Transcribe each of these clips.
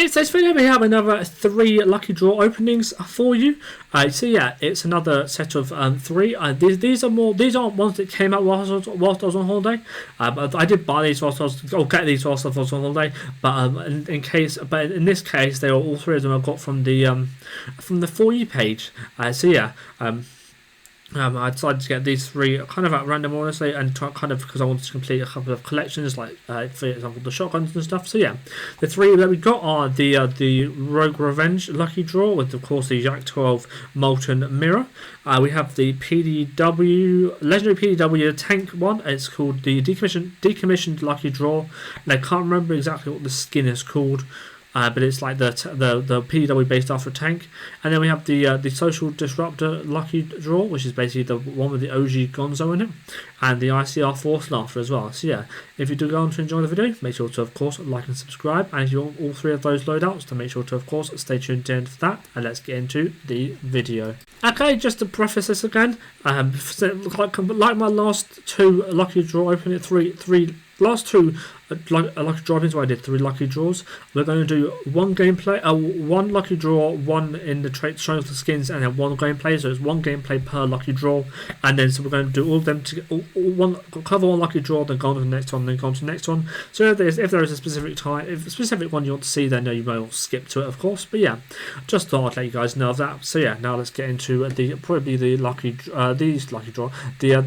Okay, so this video we have another 3 lucky draw openings for you. So yeah, it's another set of 3. These aren't ones that came out whilst I was on holiday. I did buy these whilst I was, or get these whilst I was on holiday. But in this case, they are all 3 of them I got from the For You page. So yeah. I decided to get these 3 kind of at random, honestly, and kind of because I wanted to complete a couple of collections, like for example the shotguns and stuff. So yeah, the 3 that we got are the Rogue Revenge lucky draw with, of course, the Yak 12 Molten Mirror. We have the legendary PDW tank one. It's called the decommissioned lucky draw, and I can't remember exactly what the skin is called. But it's like the PDW based after a tank. And then we have the Social Disruptor lucky draw, which is basically the one with the OG Gonzo in it, and the ICR Force Laughter as well. So yeah, if you do go on to enjoy the video, make sure to of course like and subscribe, and if you want all 3 of those loadouts, then make sure to of course stay tuned to the end for that. And let's get into the video. Okay, just to preface this again, like my last 2 lucky draw opening, last 2 lucky draw openings where I did 3 lucky draws. We're going to do 1 gameplay, 1 lucky draw, 1 in the trait showing off the skins, and then 1 gameplay. So it's 1 gameplay per lucky draw, and then so we're going to do all of them to cover 1 lucky draw, then go on to the next one, then go on to the next one. So if there is a specific one you want to see, then you may well skip to it, of course. But yeah, just thought I'd let you guys know of that. So yeah, now let's get into the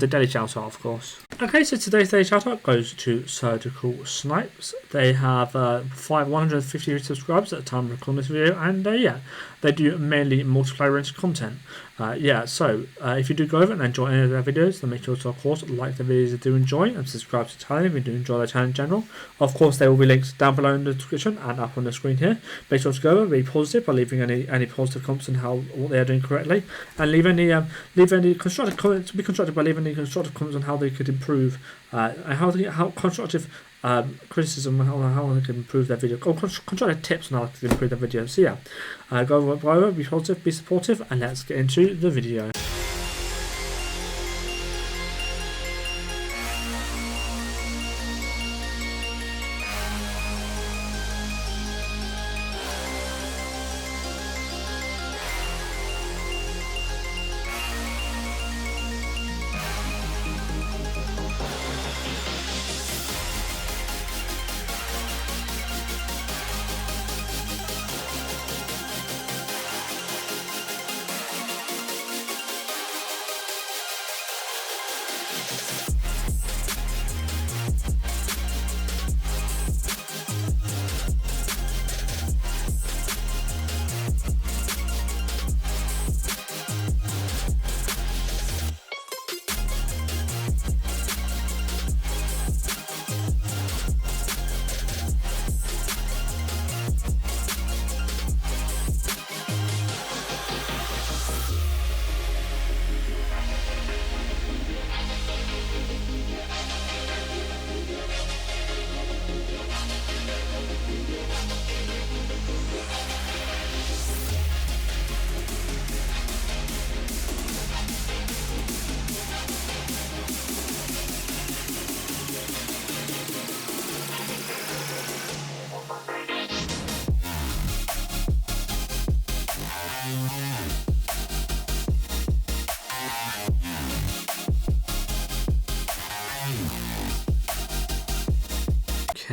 daily shout out, of course. Okay, so today's daily shout out goes to Surgical Snipes. They have 150 subscribers at the time of recording this video, and yeah, they do mainly multiplayer oriented content. So if you do go over and enjoy any of their videos, then make sure to of course like the videos you do enjoy and subscribe to the channel if you do enjoy their channel in general. Of course, there will be links down below in the description and up on the screen here. Make sure to go over and be positive by leaving any positive comments on what they are doing correctly, and leave any constructive comments. Be constructive by leaving any constructive comments on how they could improve, and how constructive criticism on how they can improve their video, or constructive tips on how they can improve their videos. So yeah, go over, be positive, be supportive, and let's get into the video.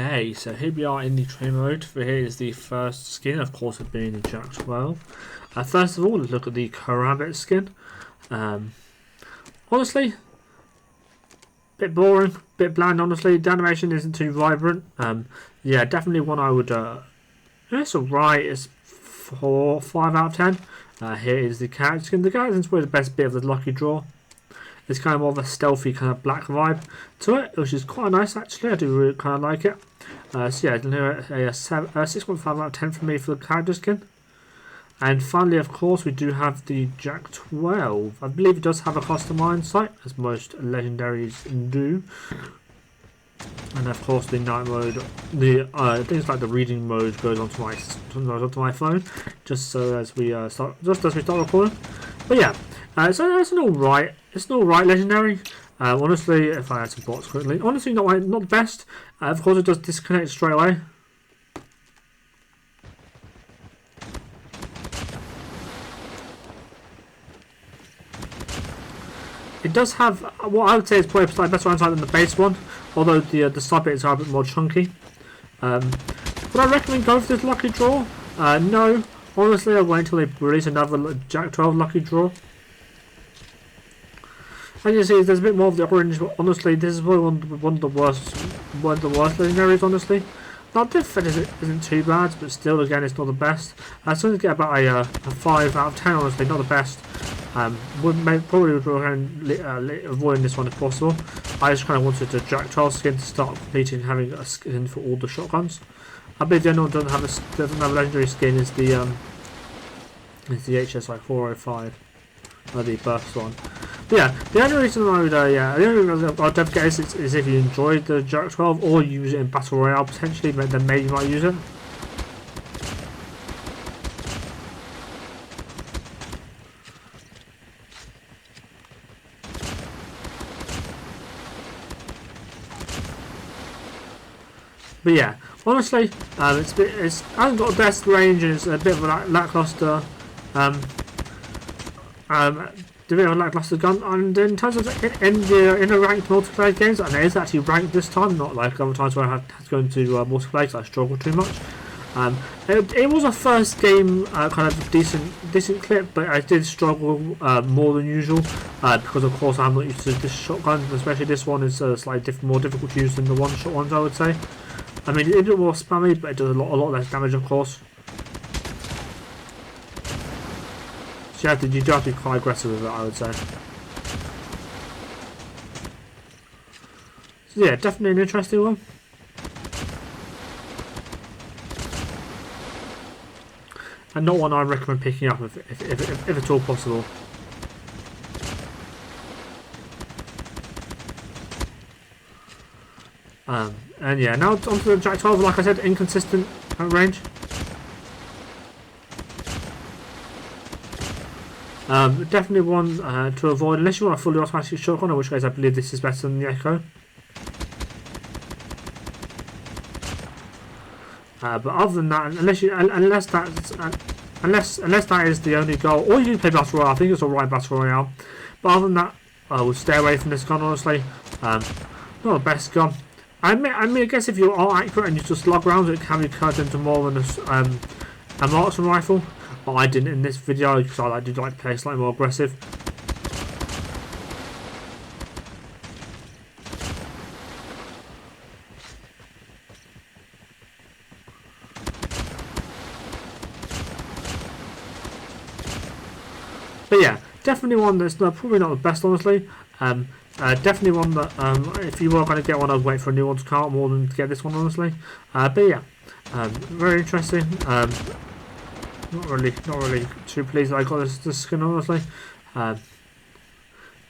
Okay, so here we are in the train mode. For here is the first skin, of course, it being the Jack 12. First of all, let's look at the Karabit skin. Honestly, bit boring, bit bland. Honestly, the animation isn't too vibrant. Yeah, definitely one I would. It's alright. It's 5 out of 10. Here is the character skin. The character skin's probably the best bit of the lucky draw. It's kind of more of a stealthy kind of black vibe to it, which is quite nice actually. I do really kind of like it. So yeah, a 6.5 out of 10 for me for the character skin. And finally, of course, we do have the Jack 12. I believe it does have a custom iron sight, as most legendaries do. And of course, the night mode, things like the reading mode goes onto my phone, just as we start recording. But yeah, so it's an alright legendary. Honestly, if I had some bots quickly, honestly not the best. Of course, it does disconnect straight away. It does have what I would say is probably slightly better on side than the base one, although the side bits are a bit more chunky. Would I recommend going for this lucky draw? No. Honestly, I'll wait until they release another Jack 12 lucky draw. As you see, there's a bit more of the orange, but honestly, this is probably one of the worst legendaries, honestly. Now, defense isn't too bad, but still, again, it's not the best. So to get about a 5 out of 10, honestly, not the best. Probably recommend avoiding this one if possible. I just kind of wanted the Jack 12 skin to start completing having a skin for all the shotguns. I believe the only one that doesn't have a legendary skin is the HSI 405, or the burst one. But yeah, the only reason I would, the only reason I'd definitely get is if you enjoyed the Jack 12 or use it in Battle Royale potentially, then maybe you might use it. But yeah, honestly, it hasn't got the best range and it's a bit of a lackluster. A bit of a lackluster gun, and in terms of in the ranked multiplayer games, and it is actually ranked this time, not like other times where I had to go into multiplayer because I struggled too much. It was a first game kind of decent clip, but I did struggle more than usual because of course I'm not used to this shotgun, especially this one is slightly more difficult to use than the one-shot ones, I would say. I mean, it's a bit more spammy, but it does a lot less damage, of course. So you do have to be quite aggressive with it, I would say. So yeah, definitely an interesting one. And not one I recommend picking up if at all possible. And yeah, now onto the Jack 12, like I said, inconsistent range. Definitely one to avoid unless you want a fully automatic shotgun, in which case I believe this is better than the Echo. But other than that, unless that is the only goal, or you can play Battle Royale. I think it's alright Battle Royale. But other than that, I would stay away from this gun, honestly. Not the best gun. I mean, I guess if you are accurate and you just slug rounds, it can be cut into more than a marksman rifle. But I didn't in this video because I did like to play slightly more aggressive. But yeah, definitely one that's probably not the best, honestly. Definitely one that if you were going to get one, I'd wait for a new one to come out more than to get this one, honestly. But yeah, very interesting. Not really too pleased that I got this skin, honestly.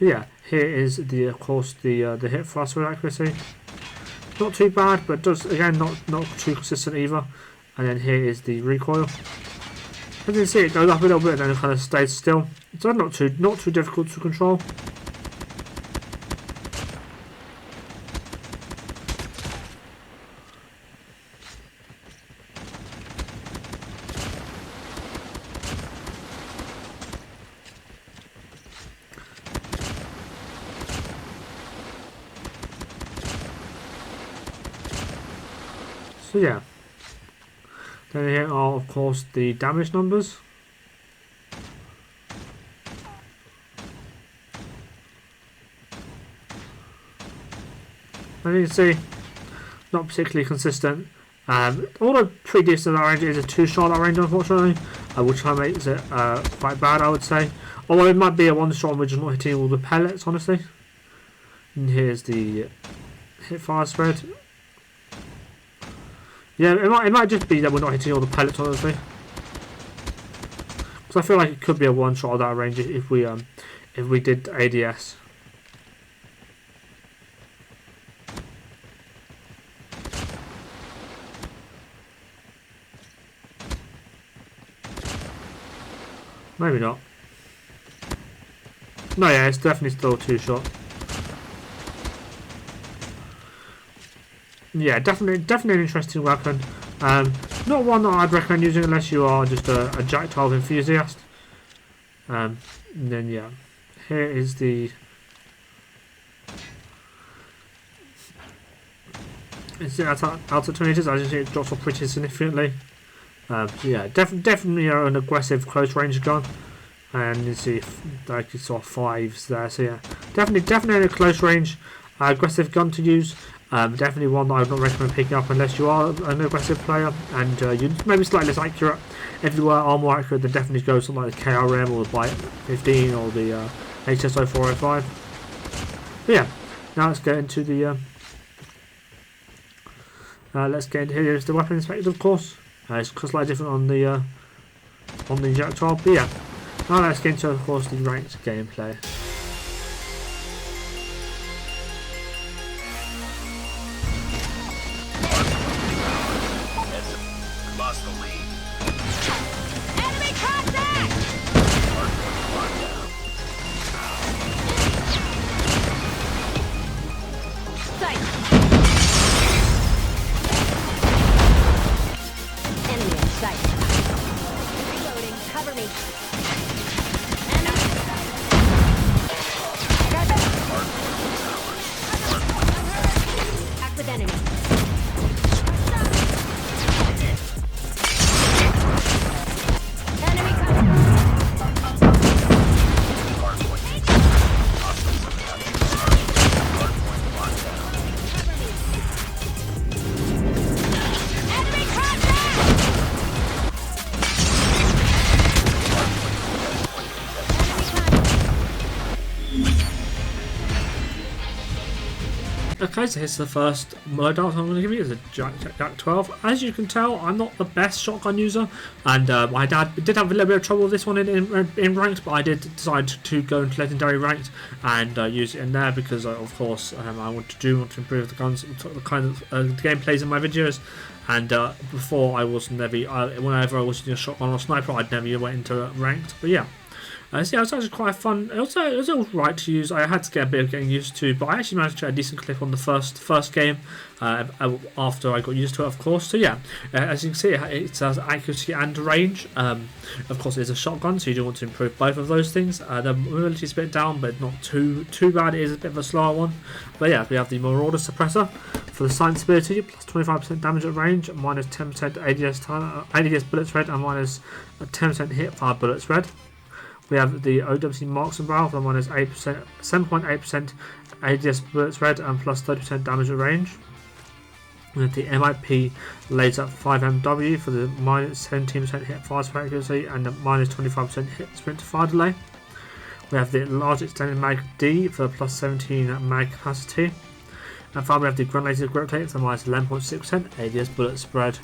Yeah, here is of course the hit fast with accuracy. Not too bad, but does again not too consistent either. And then here is the recoil. As you can see, it goes up a little bit and then it kind of stays still. So not too difficult to control. So yeah, then here are of course the damage numbers. As you can see, not particularly consistent. Although pretty decent at that range, it is a 2-shot at range, unfortunately, which makes it quite bad, I would say. Although it might be a 1-shot which is not hitting all the pellets, honestly. And here's the hit fire spread. Yeah, it might just be that we're not hitting all the pellets, honestly. Because I feel like it could be a 1-shot at that range if we did ADS. Maybe not. No, yeah, it's definitely still a 2-shot. Yeah, definitely an interesting weapon. Not one that I'd recommend using unless you are just a Jack 12 enthusiast. And then yeah, here is the It's out of 20 meters. As you see, it drops off pretty significantly. So yeah, definitely an aggressive close range gun. And you see, like you saw 5s there. So yeah, definitely a close range aggressive gun to use. Definitely one that I would not recommend picking up unless you are an aggressive player and you're maybe slightly less accurate. If you are more accurate, then definitely go something like the KRM or the Byte 15 or the HSO 405. But yeah, now let's get into the here's the weapon inspector, of course. It's slightly different on the projectile, but yeah. Now let's get into, of course, the ranked gameplay. Okay, so here's the first loadout I'm going to give you. It's a Jack 12. As you can tell, I'm not the best shotgun user, and my dad did have a little bit of trouble with this one in ranked, but I did decide to go into legendary ranked and use it in there because, of course, I want to improve the guns, the kind of gameplays in my videos. And before I was never, whenever I was using a shotgun or sniper, I'd never went into ranked. But yeah. So yeah, it was actually quite fun. It was alright to use. I had to get a bit of getting used to, but I actually managed to get a decent clip on the first game after I got used to it, of course. So yeah, as you can see, it has accuracy and range. Of course, it's a shotgun, so you do want to improve both of those things. The mobility is a bit down, but not too bad. It is a bit of a slower one. But yeah, we have the Marauder suppressor for the silent ability, plus 25% damage at range, minus 10% ADS bullets read, and minus 10% hit fire bullets read. We have the OWC Marksman Barrel for minus 7.8% ADS bullets read and plus 30% damage at range. We have the MIP Laser 5MW for the minus 17% hit fire accuracy and the minus 25% hit sprint to fire delay. We have the large extended mag D for plus 17 mag capacity. And finally we have the granulated grip tape for minus 11.6% ADS bullet spread.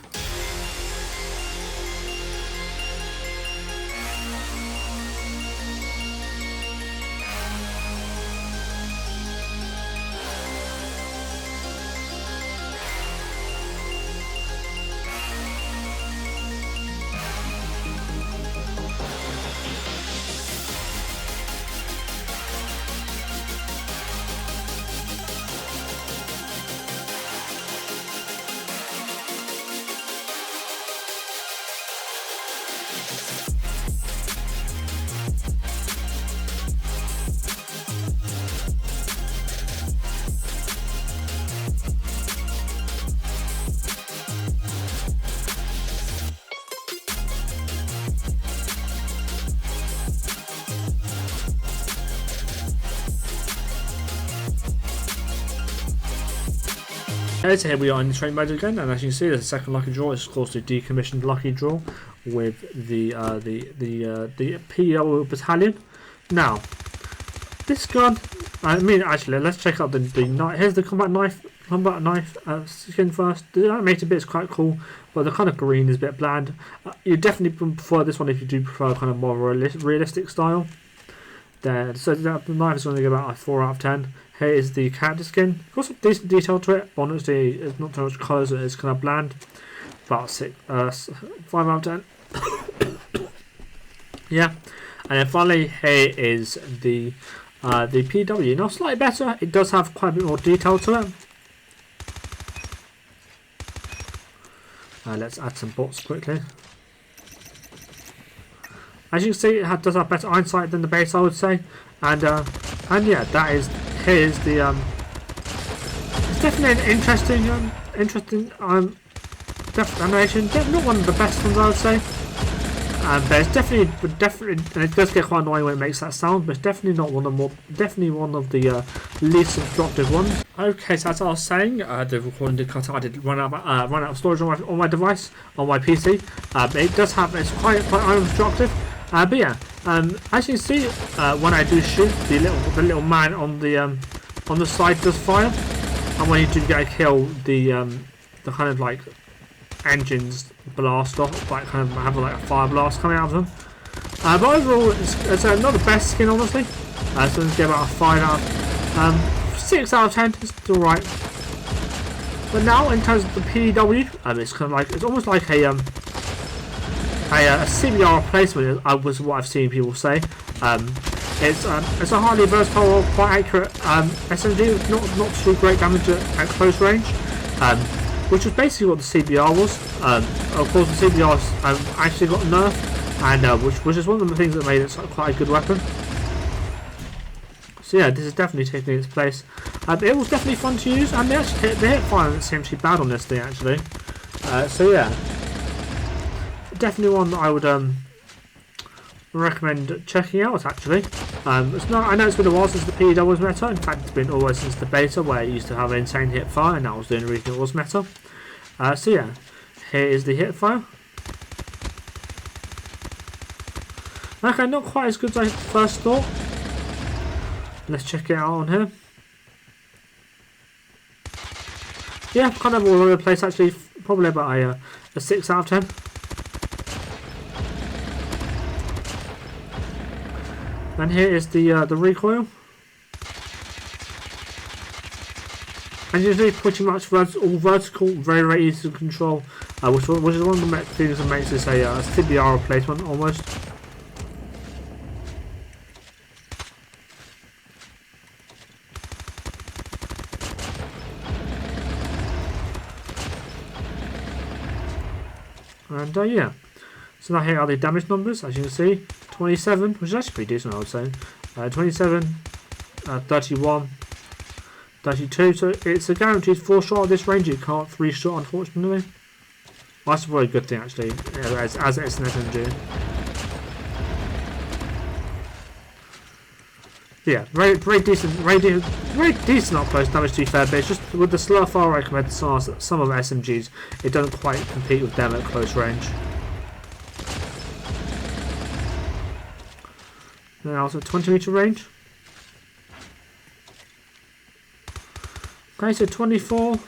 Okay, so here we are in the training mode again, and as you can see, there's a second lucky draw. It's of course the decommissioned lucky draw with the PDW battalion. Now, this gun, I mean, actually, let's check out the knife. Here's the combat knife skin first. The animated bit is quite cool, but the kind of green is a bit bland. You definitely prefer this one if you do prefer kind of more realistic style. There, so the knife is going to give about a 4 out of 10. Here is the character skin. Got some decent detail to it. Honestly, it's not too much colours. It's kind of bland. About 5 out of 10. Yeah, and then finally here is the PW. Now slightly better. It does have quite a bit more detail to it. Let's add some bots quickly. As you can see, it does have better eyesight than the base, I would say, and yeah, that is here's the. It's definitely an interesting interesting animation. Not one of the best ones, I would say. But it's definitely, and it does get quite annoying when it makes that sound. But it's definitely not one of the least instructive ones. Okay, so as I was saying, the recording did cut out. I did run out of storage on my device, on my PC. It does have, it's quite uninstructive. But yeah, as you can see, when I do shoot, the little man on the side does fire, and when you do get a kill, the kind of like engines blast off, like kind of have like a fire blast coming out of them. But overall, it's not the best skin, honestly. So let's get about a 5 out of 6 out of 10. It's alright. But now, in terms of the PDW, it's kind of like, it's almost like a CBR replacement, was what I've seen people say. It's a highly versatile, quite accurate SMG with not too great damage at close range, which was basically what the CBR was. Of course, the CBR actually got nerfed, and which is one of the things that made it quite a good weapon. So yeah, this is definitely taking its place. It was definitely fun to use, and the hit fire doesn't seem too bad on this thing actually. So yeah, definitely one that I would recommend checking out actually. I know it's been a while since the PDW was meta. In fact, it's been always since the beta, where it used to have an insane hit fire, and that was the only reason it was meta. So yeah, here is the hit fire. Okay, not quite as good as I first thought. Let's check it out on here. Yeah, kind of all over the place actually. Probably about a 6 out of 10. And here is the recoil. And usually pretty much all vertical, very easy to control, which is one of the things that makes this a CBR replacement almost. And yeah, so now here are the damage numbers, as you can see. 27, which is actually pretty decent, I would say. 27, 31, 32. So it's a guaranteed 4-shot at this range. You can't 3-shot, unfortunately. Well, that's a very good thing, actually, as it's an SMG. Yeah, very decent up close damage, to be fair. But it's just with the slower fire rate compared to some of the SMGs, it doesn't quite compete with them at close range. Then also 20-meter range. Okay, so 24,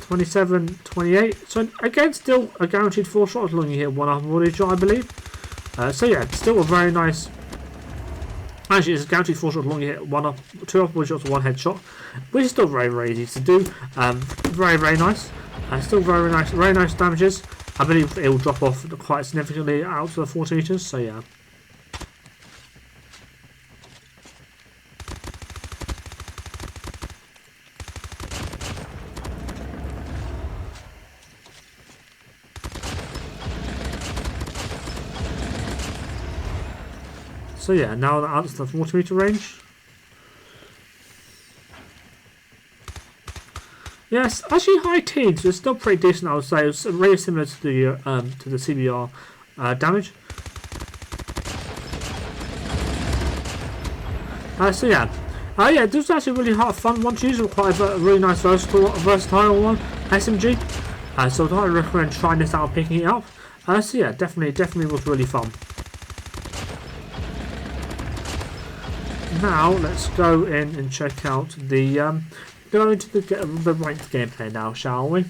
27, 28. So again, still a guaranteed 4-shot as long as you hit one upper body shot, I believe. So yeah, very nice. Actually, it's a guaranteed 4-shot as long as you hit 2 upper body shots, 1 headshot, which is still very easy to do. Very nice. Still very nice damages. I believe it will drop off quite significantly out to the 40 meters, so yeah. So yeah, now that out to the 40 meter range. Yes, actually high teens. It's still pretty decent, I would say. It's really similar to the CBR damage. So yeah, yeah, this was actually really hard fun one to use. Quite a really nice versatile one SMG. So I recommend trying this out and picking it up. So yeah, definitely was really fun. Now let's go in and check out the go into the ranked gameplay now, shall we?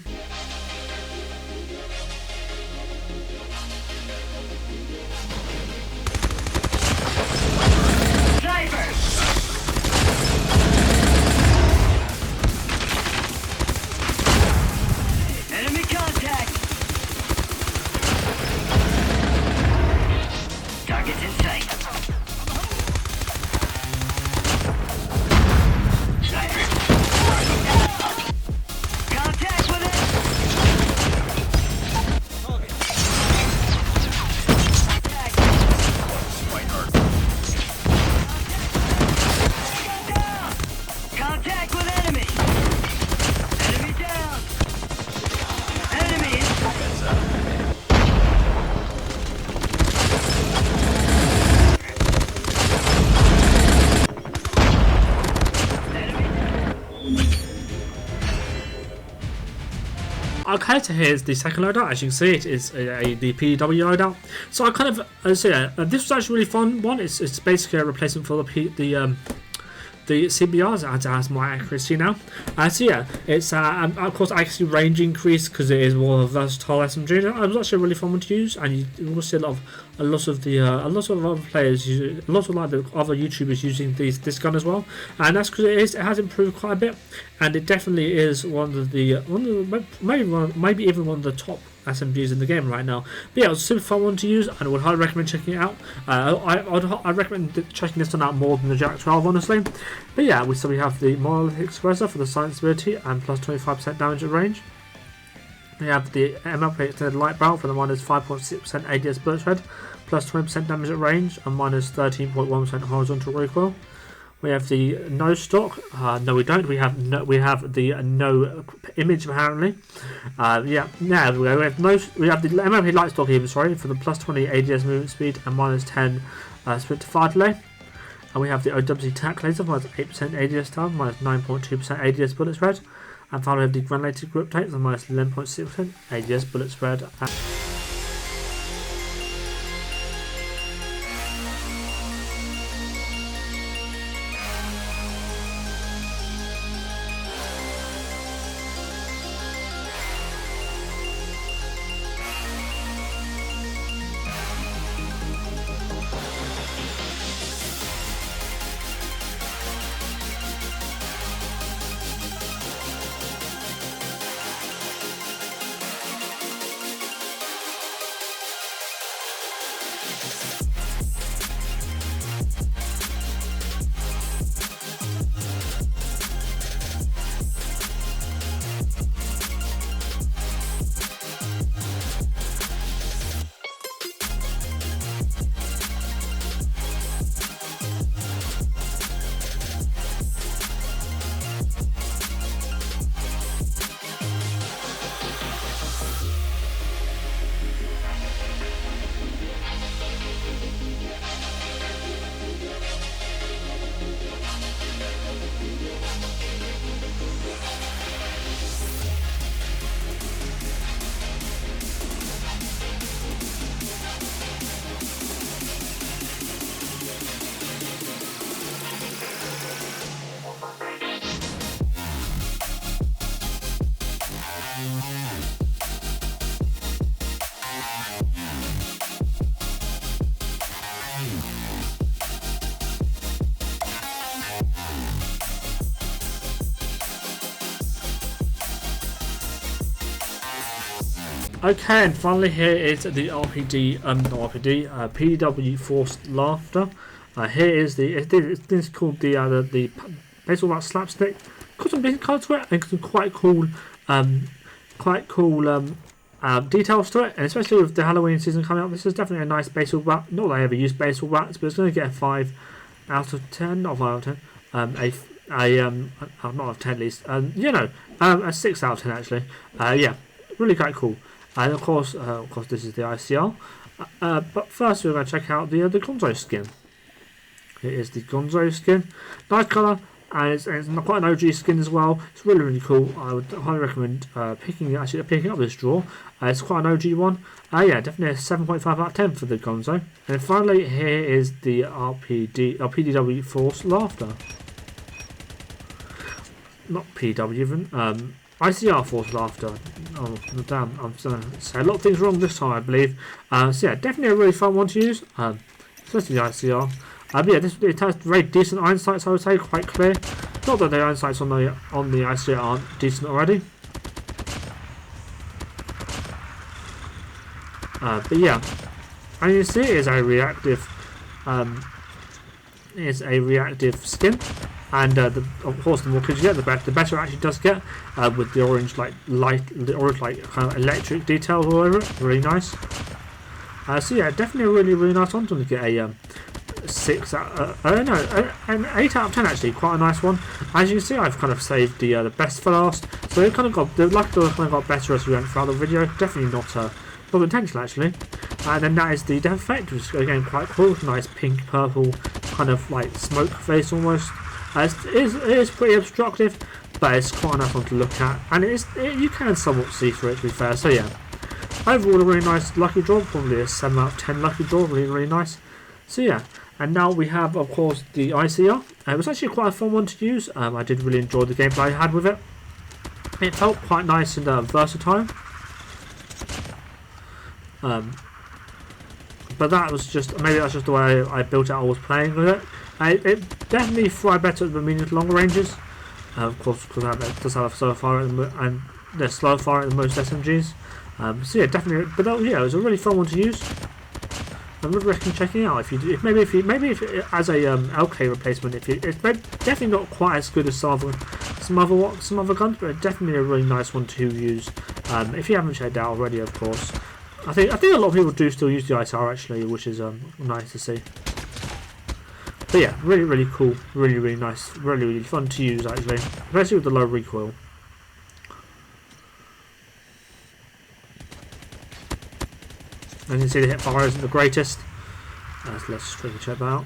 Enemy contact. Targets in sight. Contact with it! Okay, so here's the second loadout. As you can see, it is the PDW loadout. So I kind of, this was actually a really fun one. It's basically a replacement for the CBRs, as it has more accuracy now. So yeah, it's of course accuracy range increase because it is more of a versatile SMG. It was actually a really fun one to use, and you will see a lot of other players, a lot of like the other YouTubers using this gun as well, and that's because it has improved quite a bit, and it definitely is one of the maybe even one of the top SMGs in the game right now. But yeah, it was a super fun one to use, and I would highly recommend checking it out. I recommend checking this one out more than the Jack 12, honestly. But yeah, we have the Monolithic Suppressor for the silence ability and plus 25% damage at range. We have the MLP Extended Light Barrel for the minus 5.6% ADS bullet spread, plus 20% damage at range, and minus 13.1% horizontal recoil. We have the no stock. No, we don't. We have the no image apparently. We have the MLP light stock even. Sorry, for the plus 20 ADS movement speed and minus 10 sprint to fire delay. And we have the OWC tac laser for 8% ADS time, minus 9.2% ADS bullet spread. And finally, we have the granulated grip tape for minus 11.6% ADS bullet spread. Okay, and finally here is the PDW Forced Laughter. Here is it's called the baseball bat slapstick. Got some decent colours to it and some quite cool details to it, and especially with the Halloween season coming up, this is definitely a nice baseball bat. Not that I ever use baseball bats, but it's going to get a 5 out of 10, not 5 out of 10. Not out of 10 at least. A 6 out of 10 actually. Yeah, really quite cool. And of course, this is the ICR. But first, we're going to check out the Gonzo skin. Here is the Gonzo skin. Nice colour, and it's quite an OG skin as well. It's really, really cool. I would highly recommend picking up this draw. It's quite an OG one. Yeah, definitely a 7.5 out of 10 for the Gonzo. And finally, here is the PDW Force Laughter. Not PW even. ICR Force Laughter. Oh damn! I'm saying a lot of things wrong this time, I believe. So yeah, definitely a really fun one to use. Especially the ICR. But yeah, it has very decent iron sights, I would say, quite clear. Not that the iron sights on the ICR aren't decent already. But yeah, and you see, it is a reactive. Skin. And of course, the more kills you get, the better it actually does get. With the orange kind of electric details all over it, really nice. So yeah, definitely a really, really nice one to get a 6 out. An 8 out of 10 actually, quite a nice one. As you can see, I've kind of saved the best for last. So it kind of got got better as we went throughout the video. Definitely not intentional actually. And then that is the death effect, which is again quite cool. Nice pink, purple, kind of like smoke face almost. It is pretty obstructive, but it's quite a nice one to look at, and you can somewhat see through it, to be fair. So yeah, overall a really nice lucky draw, probably a 7 out of 10 lucky draw, really nice. So yeah, and now we have of course the ICR. It was actually quite a fun one to use. I did really enjoy the gameplay I had with it. It felt quite nice and versatile. But that was just, maybe that's just the way I built it. I was playing with it. It definitely fly better at the medium to longer ranges. Of course, because it does have a slow fire and they're slow fire at the most SMGs. So yeah, definitely. But yeah, it was a really fun one to use. I would recommend checking it out maybe if as a LK replacement. It's definitely not quite as good as some other guns, but it's definitely a really nice one to use. If you haven't checked it out already, of course. I think a lot of people do still use the ISR actually, which is nice to see. But yeah, really cool, really nice, really fun to use actually, especially with the low recoil. As you can see, the hip fire isn't the greatest. So let's quickly check that out.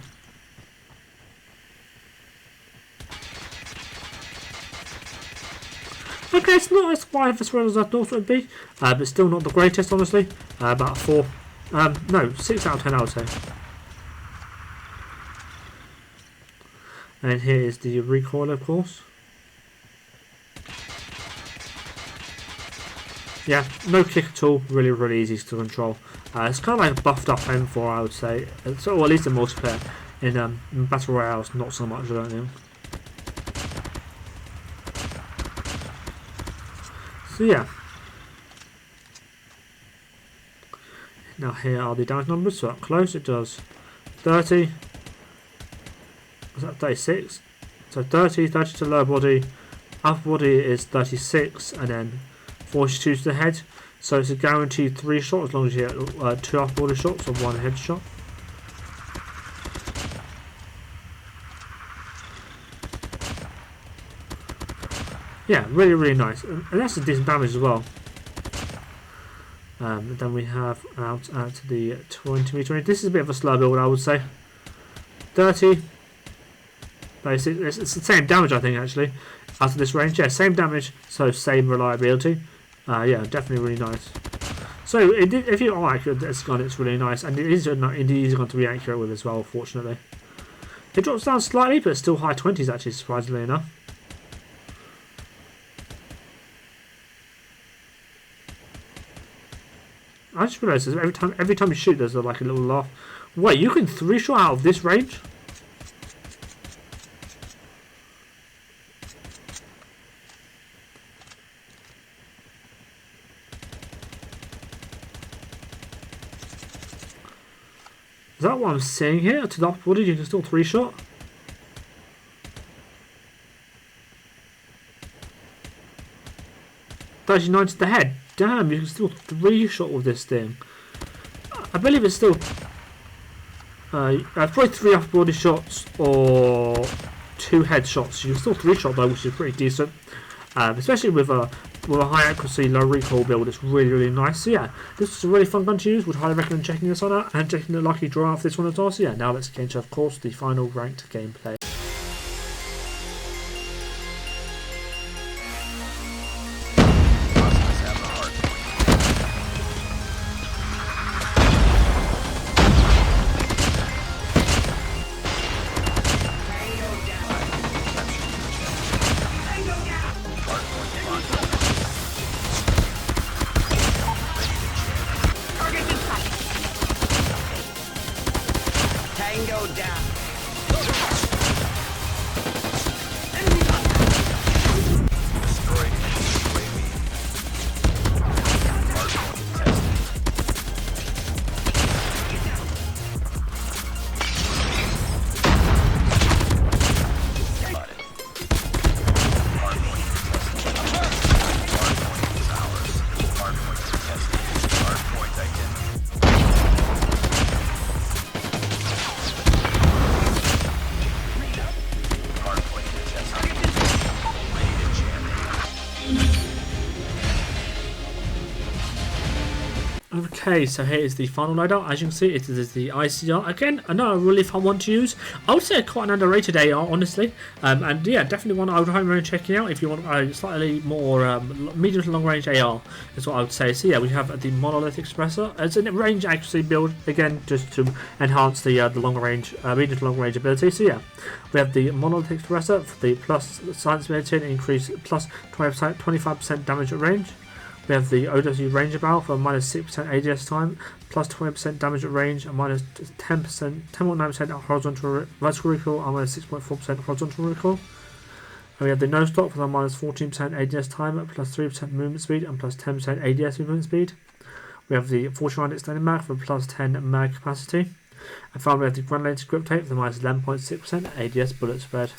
Okay, it's not as wide as well as I thought it would be, but still not the greatest, honestly. About 4, no, 6 out of 10, I would say. And here is the recoil, of course. Yeah, no kick at all. Really easy to control. It's kind of like a buffed up M4, I would say. So, or at least in multiplayer. In Battle Royale, not so much, I don't think. So yeah. Now here are the damage numbers. So up close it does 30. Was that 36? So 30 to lower body. Upper body is 36, and then 42 to the head. So it's a guaranteed 3 shot as long as you get 2 upper body shots or 1 head shot. Yeah, really nice, and that's a decent damage as well. Then we have out at the 20m. This is a bit of a slow build, I would say. 30. Basically, it's the same damage, I think, actually, out of this range. Yeah, same damage, so same reliability. Yeah, definitely really nice. So if you are accurate with this gun, it's really nice, and it is indeed easy gun to be accurate with as well. Fortunately, it drops down slightly, but it's still high 20s actually, surprisingly enough. I just realised every time you shoot, there's like a little laugh. Wait, you can 3-shot out of this range? Is that what I'm saying here? To the upper body, you can still 3-shot? $39 to the head. Damn, you can still 3-shot with this thing. I believe it's still probably 3 upper body shots or 2 head shots. You can still 3-shot though, which is pretty decent. Especially with a high accuracy, low recoil build, it's really nice. So yeah, this is a really fun gun to use. Would highly recommend checking this one out and checking the lucky draw for this one as well. So yeah, now let's get into, of course, the final ranked gameplay. Tango down. Okay, so here is the final loadout. As you can see, it is the ICR. Again, another really fun one to use. I would say quite an underrated AR, honestly. And yeah, definitely one I would recommend checking out if you want a slightly more medium to long range AR, is what I would say. So yeah, we have the monolithic suppressor. It's a range accuracy build, again, just to enhance the long range, medium to long range ability. So yeah, we have the monolithic suppressor for the plus silence ability and increase plus 25% damage at range. We have the OW Ranger Barrel for minus 6% ADS time, plus 20% damage at range, and minus 10.9% horizontal vertical recoil, and minus 6.4% horizontal recoil. And we have the No Stock for the minus 14% ADS time, plus 3% movement speed, and plus 10% ADS movement speed. We have the 40-round extended mag for plus 10 mag capacity. And finally, we have the granulated grip tape for the minus 11.6% ADS bullet spread.